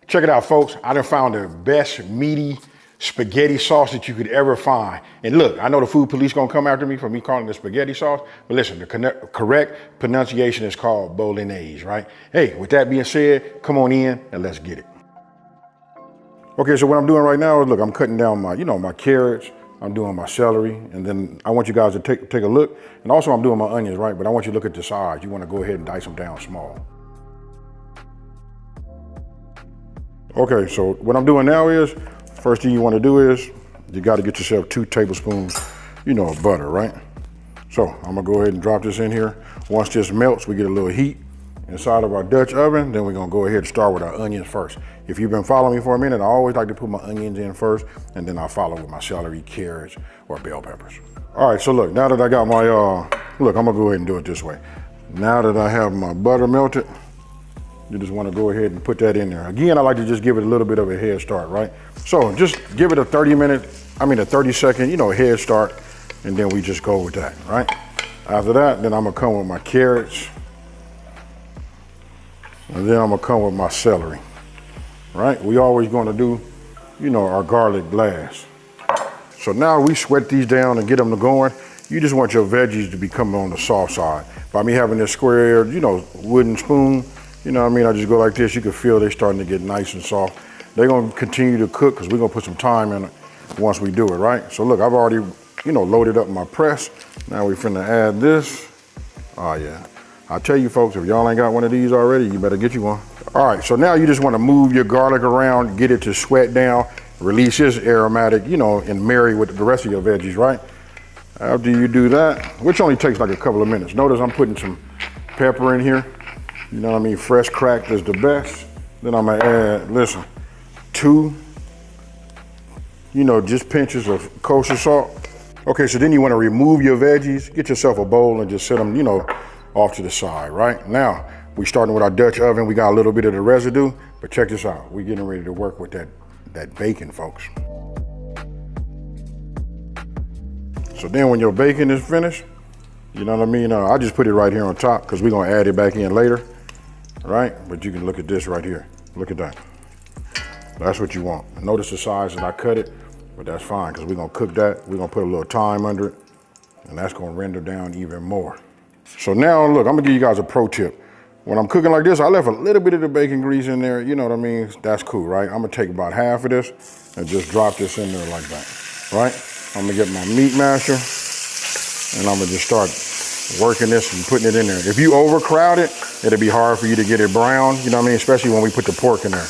Check it out, folks. I done found the best meaty spaghetti sauce that you could ever find. And look, I know the food police gonna come after me for me calling it spaghetti sauce, but listen, the correct pronunciation is called Bolognese, right? Hey, with that being said, come on in and let's get it. Okay, so what I'm doing right now is, look, I'm cutting down my, my carrots, I'm doing my celery, and then I want you guys to take a look. And also I'm doing my onions, right? But I want you to look at the size. You wanna go ahead and dice them down small. Okay, so what I'm doing now is, first thing you want to do is, you got to get yourself 2 tablespoons, of butter, right? So I'm gonna go ahead and drop this in here. Once this melts, we get a little heat inside of our Dutch oven, then we're gonna go ahead and start with our onions first. If you've been following me for a minute, I always like to put my onions in first, and then I follow with my celery, carrots, or bell peppers. All right, so look, now that I got my, look, I'm gonna go ahead and do it this way. Now that I have my butter melted, you just want to go ahead and put that in there. Again, I like to just give it a little bit of a head start, right? So just give it a 30 second, head start, and then we just go with that, right? After that, then I'm gonna come with my carrots, and then I'm gonna come with my celery, right? We always gonna do, our garlic blast. So now we sweat these down and get them to going. You just want your veggies to be coming on the soft side. By me having this square, wooden spoon, I just go like this. You can feel they're starting to get nice and soft. They're gonna continue to cook because we're gonna put some time in it once we do it, right? So look, I've already, loaded up my press. Now we finna add this. Oh yeah. I tell you folks, if y'all ain't got one of these already, you better get you one. All right, so now you just wanna move your garlic around, get it to sweat down, release this aromatic, and marry with the rest of your veggies, right? After you do that, which only takes like a couple of minutes. Notice I'm putting some pepper in here. Fresh cracked is the best. Then I'm gonna add, listen, 2, just pinches of kosher salt. Okay, so then you wanna remove your veggies, get yourself a bowl and just set them, off to the side, right? Now, we starting with our Dutch oven. We got a little bit of the residue, but check this out. We're getting ready to work with that bacon, folks. So then when your bacon is finished, I just put it right here on top because we're gonna add it back in later. Right? But you can look at this right here. Look at that. That's what you want. Notice the size that I cut it, but that's fine because we're gonna cook that. We're gonna put a little thyme under it, and that's gonna render down even more. So now look, I'm gonna give you guys a pro tip. When I'm cooking like this, I left a little bit of the bacon grease in there, That's cool, right? I'm gonna take about half of this and just drop this in there like that, right? I'm gonna get my meat masher, and I'm gonna just start working this and putting it in there. If you overcrowd it, it'll be hard for you to get it brown, especially when we put the pork in there.